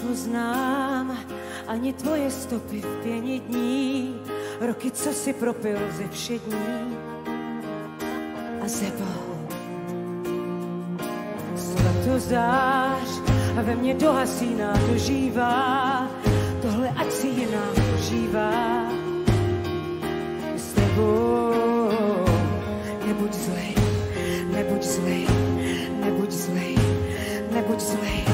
nepoznám ani tvoje stopy v pěni dní, roky, co si propil ze všední a zebou. Svatozář a ve mně dohasíná dožívá, tohle ať si jiná užívá. S tebou nebuď zlej, nebuď zlej, nebuď zlej, nebuď zlej.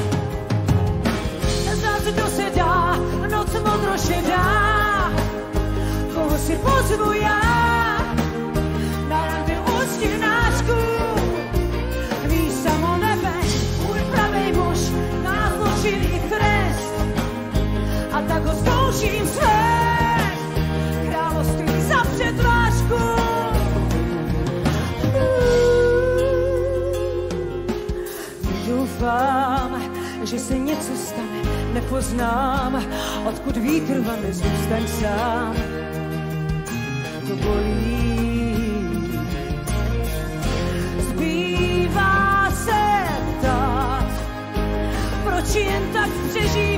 Znám se, to se dá, noc modro šedá, koho si pozvu já, na rande úctivnářku, ví samo nebe, můj pravej muž, nás zločinný trest, a tak ho zkouším svést, království za předvážku. Doufám, že se něco stane, nepoznám, odkud vítr vane, zůstaň sám. To bolí. Zbývá se ptát, proč jen tak přežít.